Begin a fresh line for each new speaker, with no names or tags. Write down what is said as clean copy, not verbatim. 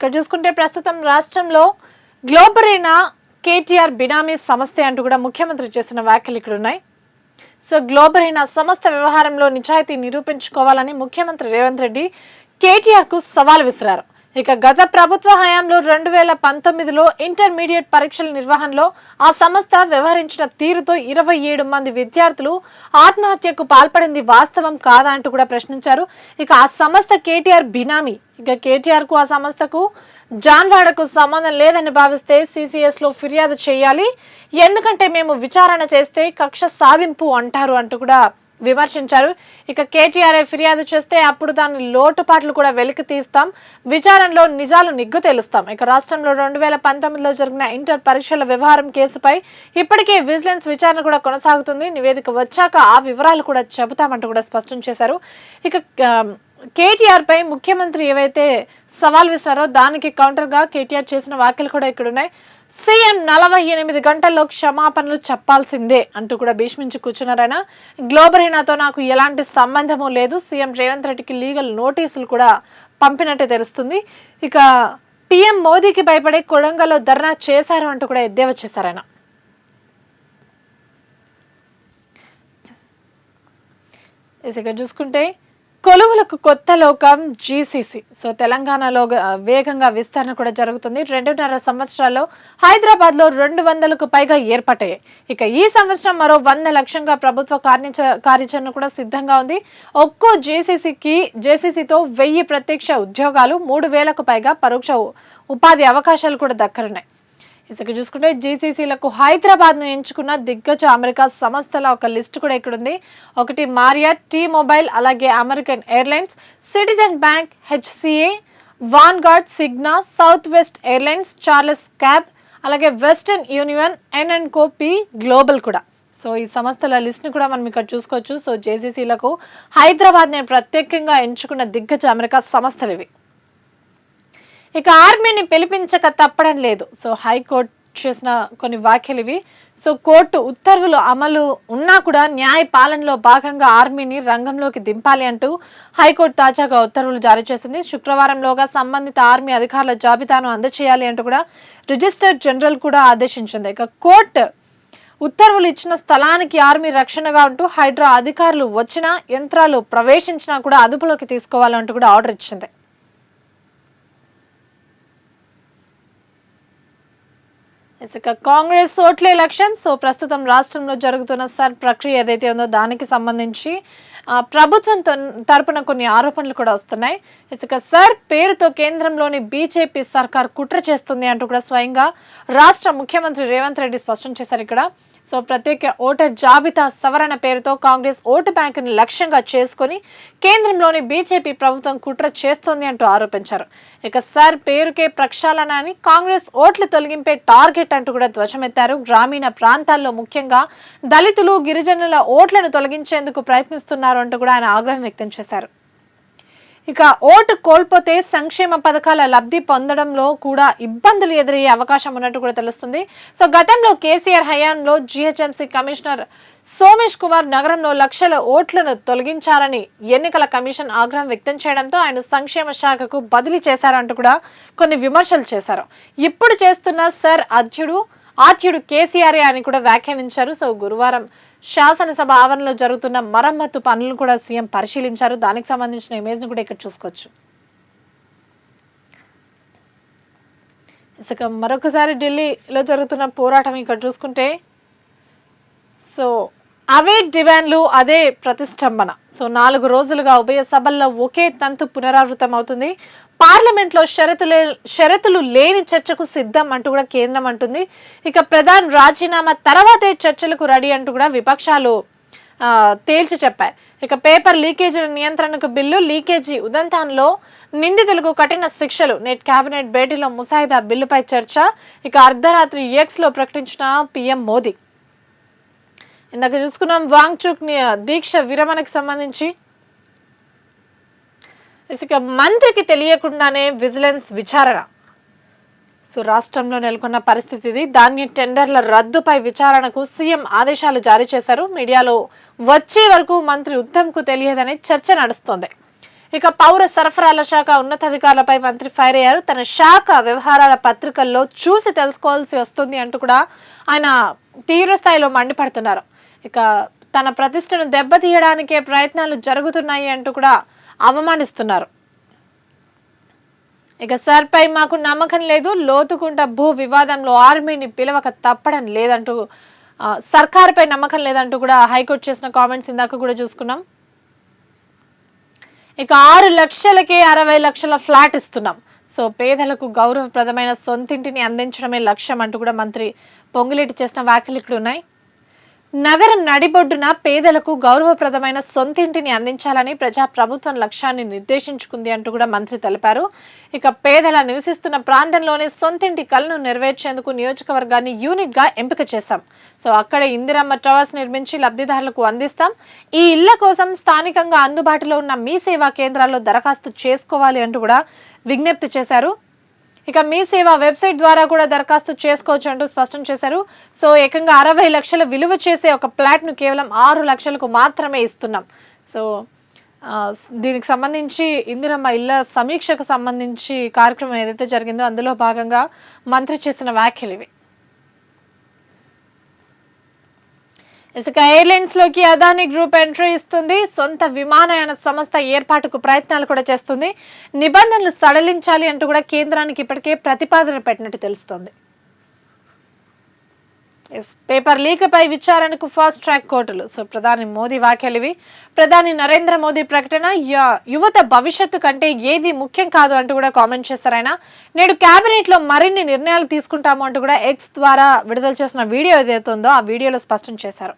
ఇక్కడ చూసుకుంటే ప్రస్తుతం రాష్ట్రంలో గ్లోబరీనా కేటీఆర్ బినామీ సంస్థ అంటూ కూడా ముఖ్యమంత్రి చేసిన వ్యాఖ్యలు ఇక్కడ ఉన్నాయి. సో గ్లోబరీనా సంస్థ వ్యవహారంలో నిజాయితీ నిరూపించుకోవాలని ముఖ్యమంత్రి రేవంత్ రెడ్డి కేటీఆర్ కు సవాల్ విసిరారు. ఇక గత ప్రభుత్వ హయాంలో 2019లో ఇంటర్మీడియట్ పరీక్షల నిర్వహణలో ఆ సంస్థ వ్యవహరించిన తీరుతో 27 మంది విద్యార్థులు ఆత్మహత్యకు పాల్పడింది వాస్తవం కాదా అంటూ కూడా ప్రశ్నించారు. ఇక ఆ సంస్థ కేటీఆర్ బినామీ. ఇక కేటీఆర్ కు ఆ సంస్థకు జాన్వాడకు సంబంధం లేదని భావిస్తే సిసిఎస్ లో ఫిర్యాదు చేయాలి, ఎందుకంటే మేము విచారణ చేస్తే కక్ష సాధింపు అంటారు అంటూ కూడా విమర్శించారు. ఇక కేటీఆర్ ఫిర్యాదు చేస్తే అప్పుడు దాని లోటుపాట్లు కూడా వెలికి తీస్తాం, విచారణలో నిజాలు నిగ్గు తెలుస్తాం. ఇక రాష్ట్రంలో 2019లో జరిగిన ఇంటర్ పరీక్షల వ్యవహారం కేసుపై ఇప్పటికే విజిలెన్స్ విచారణ కూడా కొనసాగుతుంది. నివేదిక వచ్చాక ఆ వివరాలు కూడా చెబుతామంటూ కూడా స్పష్టం చేశారు. ఇక కేటీఆర్ పై ముఖ్యమంత్రి ఏవైతే సవాల్ విసిరారో దానికి కౌంటర్ గా కేటీఆర్ చేసిన వ్యాఖ్యలు కూడా ఇక్కడ ఉన్నాయి. సీఎం 48 గంటల్లో క్షమాపణలు చెప్పాల్సిందే అంటూ కూడా భీష్మించి కూర్చున్నారు ఆయన. గ్లోబరీనాతో నాకు ఎలాంటి సంబంధము లేదు, సీఎం రేవంత్ రెడ్డికి లీగల్ నోటీసులు కూడా పంపినట్టు తెలుస్తుంది. ఇక పీఎం మోదీకి భయపడే కొడంగల్లో ధర్నా చేశారు అంటూ కూడా ఎద్దేవా చేశారు ఆయన. ఇక చూసుకుంటే కొలువులకు కొత్త లోకం జీసీసీ. సో తెలంగాణలో వేగంగా విస్తరణ కూడా జరుగుతుంది. 2.5 సంవత్సరాల్లో హైదరాబాద్ లో 200కు పైగా ఏర్పడ్డాయి. ఇక ఈ సంవత్సరం మరో 100 లక్షంగా ప్రభుత్వ కార్యాచరణ కూడా సిద్ధంగా ఉంది. ఒక్కో జేసీసీతో 1000 ప్రత్యక్ష ఉద్యోగాలు, 3000కు పైగా పరోక్ష ఉపాధి అవకాశాలు కూడా దక్కనున్నాయి. ఇక చూసుకుంటే జీసీసీలకు హైదరాబాద్ ను ఎంచుకున్న దిగ్గజ అమెరికా సంస్థల ఒక లిస్ట్ కూడా ఇక్కడ ఉంది. ఒకటి మారియట్, టీ మొబైల్, అలాగే American Airlines, Citizen Bank, HCA, Vanguard, Cigna, Southwest Airlines, Charles Schwab, అలాగే వెస్టర్న్ యూనియన్, ఎన్ఎన్కోపి గ్లోబల్ కూడా. సో ఈ సంస్థల లిస్ట్ ని కూడా మనం ఇక్కడ చూసుకోవచ్చు. సో జేసీసీలకు హైదరాబాద్ ని ప్రత్యేకంగా ఎంచుకున్న దిగ్గజ అమెరికా సంస్థలు ఇవి. ఇక ఆర్మీని పిలిపించక తప్పడం లేదు. సో హైకోర్టు చేసిన కొన్ని వ్యాఖ్యలు ఇవి. సో కోర్టు ఉత్తర్వులు అమలు ఉన్నా కూడా న్యాయ పాలనలో భాగంగా ఆర్మీని రంగంలోకి దింపాలి అంటూ హైకోర్టు తాజాగా ఉత్తర్వులు జారీ చేసింది. శుక్రవారంలోగా సంబంధిత ఆర్మీ అధికారుల జాబితాను అందజేయాలి అంటూ కూడా రిజిస్టర్ జనరల్ కూడా ఆదేశించింది. ఇక కోర్టు ఉత్తర్వులు ఇచ్చిన స్థలానికి ఆర్మీ రక్షణగా ఉంటూ హైడ్రా అధికారులు వచ్చినా, యంత్రాలు ప్రవేశించినా కూడా అదుపులోకి తీసుకోవాలంటూ కూడా ఆర్డర్ ఇచ్చింది. ఇక కాంగ్రెస్ ఓట్లే లక్ష్యం. సో ప్రస్తుతం రాష్ట్రంలో జరుగుతున్న సర్ ప్రక్రియ ఏదైతే ఉందో దానికి సంబంధించి ప్రభుత్వం తరపున కొన్ని ఆరోపణలు కూడా వస్తున్నాయి. ఇక సర్ పేరుతో కేంద్రంలోని బీజేపీ సర్కార్ కుట్ర చేస్తుంది అంటూ కూడా స్వయంగా రాష్ట్ర ముఖ్యమంత్రి రేవంత్ రెడ్డి స్పష్టం చేశారు ఇక్కడ. సో ప్రత్యేక ఓటర్ జాబితా సవరణ పేరుతో కాంగ్రెస్ ఓటు బ్యాంకును లక్ష్యంగా చేసుకుని కేంద్రంలోని బీజేపీ ప్రభుత్వం కుట్ర చేస్తోంది అంటూ ఆరోపించారు. ఇక సర్ పేరుకే ప్రక్షాళన అని కాంగ్రెస్ ఓట్లు తొలగింపే టార్గెట్ అంటూ కూడా ధ్వజమెత్తారు. గ్రామీణ ప్రాంతాల్లో ముఖ్యంగా దళితులు, గిరిజనుల ఓట్లను తొలగించేందుకు ప్రయత్నిస్తున్నారు అంటూ కూడా ఆయన ఆగ్రహం వ్యక్తం చేశారు. ఇక ఓటు కోల్పోతే సంక్షేమ పథకాల లబ్ధి పొందడంలో కూడా ఇబ్బందులు ఎదురయ్యే అవకాశం ఉన్నట్టు కూడా తెలుస్తుంది. సో గతంలో కేసీఆర్ హయాంలో జీహెచ్ఎంసీ కమిషనర్ సోమేష్ కుమార్ నగరంలో లక్షల ఓట్లను తొలగించారని ఎన్నికల కమిషన్ ఆగ్రహం వ్యక్తం చేయడంతో ఆయన సంక్షేమ శాఖకు బదిలీ చేశారంటూ కూడా కొన్ని విమర్శలు చేశారు. ఇప్పుడు చేస్తున్న సర్ ఆద్యుడు కేసీఆర్ అని కూడా వ్యాఖ్యానించారు. సో గురువారం శాసనసభ ఆవరణలో జరుగుతున్న మరమ్మతు పనులను కూడా సీఎం పరిశీలించారు. దానికి సంబంధించిన ఇమేజ్ ను కూడా ఇక్కడ చూసుకోవచ్చు. ఇక మరొకసారి ఢిల్లీలో జరుగుతున్న పోరాటం ఇక్కడ చూసుకుంటే సో అవే డిమాండ్లు, అదే ప్రతిష్టంభన. సో 4 రోజులుగా ఉభయ సభల్లో ఒకే తంతు పునరావృతం అవుతుంది. పార్లమెంట్ లో షరతులు లేని చర్చకు సిద్ధం అంటూ కూడా కేంద్రం అంటుంది. ఇక ప్రధాని రాజీనామా తర్వాతే చర్చలకు రెడీ అంటూ కూడా విపక్షాలు తేల్చి చెప్పాయి. ఇక పేపర్ లీకేజీల నియంత్రణకు బిల్లు, లీకేజీ ఉదంతంలో నిందితులకు కఠిన శిక్షలు, నేటి కేబినెట్ భేటీలో ముసాయిదా బిల్లుపై చర్చ. ఇక అర్ధరాత్రి ఎక్స్ లో ప్రకటించిన పీఎం మోదీ. ఇందాక చూసుకున్నాం వాంగ్చుక్ దీక్ష విరమణకు సంబంధించి. ఇక మంత్రికి తెలియకుండానే విజిలెన్స్ విచారణ. సో రాష్ట్రంలో నెలకొన్న పరిస్థితి ఇది. ధాన్య టెండర్ల రద్దుపై విచారణకు సీఎం ఆదేశాలు జారీ చేశారు. మీడియాలో వచ్చే వరకు మంత్రి ఉత్తమ్కు తెలియదనే చర్చ నడుస్తోంది. ఇక పౌర సరఫరాల శాఖ ఉన్నతాధికారులపై మంత్రి ఫైర్ అయ్యారు. తన శాఖ వ్యవహారాల పత్రికల్లో చూసి తెలుసుకోవాల్సి వస్తుంది అంటూ కూడా ఆయన తీవ్ర స్థాయిలో మండిపడుతున్నారు. ఇక తన ప్రతిష్టను దెబ్బతీయడానికే ప్రయత్నాలు జరుగుతున్నాయి అంటూ కూడా అవమానిస్తున్నారు. ఇక సార్పై మాకు నమ్మకం లేదు, లోతుకుంట భూ వివాదంలో ఆర్మీని పిలవక తప్పడం లేదంటూ సర్కారుపై నమ్మకం లేదంటూ కూడా హైకోర్టు చేసిన కామెంట్స్ ఇందాక కూడా చూసుకున్నాం. ఇక 6 లక్షలకే 60 లక్షల ఫ్లాట్ ఇస్తున్నాం. సో పేదలకు గౌరవప్రదమైన సొంతింటిని అందించడమే లక్ష్యం అంటూ కూడా మంత్రి పొంగులేటి చేసిన వ్యాఖ్యలు ఇక్కడ ఉన్నాయి. నగరం నడిబొడ్డున పేదలకు గౌరవప్రదమైన సొంతింటిని అందించాలని ప్రభుత్వం లక్ష్యాన్ని నిర్దేశించుకుంది అంటూ కూడా మంత్రి తెలిపారు. ఇక పేదల నివసిస్తున్న ప్రాంతంలోనే సొంతింటి కలను నెరవేర్చేందుకు నియోజకవర్గాన్ని యూనిట్ గా ఎంపిక చేశాం. సో అక్కడ ఇందిరమ్మ టవర్స్ నిర్మించి లబ్ధిదారులకు అందిస్తాం. ఈ ఇళ్ల కోసం స్థానికంగా అందుబాటులో ఉన్న మీ సేవా కేంద్రాల్లో దరఖాస్తు చేసుకోవాలి అంటూ కూడా విజ్ఞప్తి చేశారు. ఇక మీ సేవ వెబ్సైట్ ద్వారా కూడా దరఖాస్తు చేసుకోవచ్చు అంటూ స్పష్టం చేశారు. సో ఏకంగా 60 లక్షల విలువ చేసే ఒక ప్లాట్ను కేవలం 6 లక్షలకు మాత్రమే ఇస్తున్నాం. సో దీనికి సంబంధించి ఇందిరమ్మ ఇళ్ల సమీక్షకు సంబంధించి కార్యక్రమం ఏదైతే జరిగిందో అందులో భాగంగా మంత్రి చేసిన వ్యాఖ్యలు ఇవి. ఇసుక ఎయిర్లైన్స్ లోకి అదానీ గ్రూప్ ఎంట్రీ ఇస్తుంది. సొంత విమానయాన సంస్థ ఏర్పాటుకు ప్రయత్నాలు కూడా చేస్తుంది. నిబంధనలు సడలించాలి అంటూ కూడా కేంద్రానికి ఇప్పటికే ప్రతిపాదన పెట్టినట్టు తెలుస్తోంది. పేపర్ లీక్ పై విచారణకు ఫాస్ట్ ట్రాక్ కోర్టులు. సో ప్రధాని మోదీ వ్యాఖ్యలు ఇవి. ప్రధాని నరేంద్ర మోదీ ప్రకటన, యువత భవిష్యత్తు కంటే ఏది ముఖ్యం కాదు అంటూ కూడా కామెంట్ చేశారు ఆయన. నేడు కేబినెట్ లో మరిన్ని నిర్ణయాలు తీసుకుంటాము అంటూ కూడా ఎక్స్ ద్వారా విడుదల చేసిన వీడియో ఏదైతే ఉందో ఆ వీడియోలో స్పష్టం చేశారు.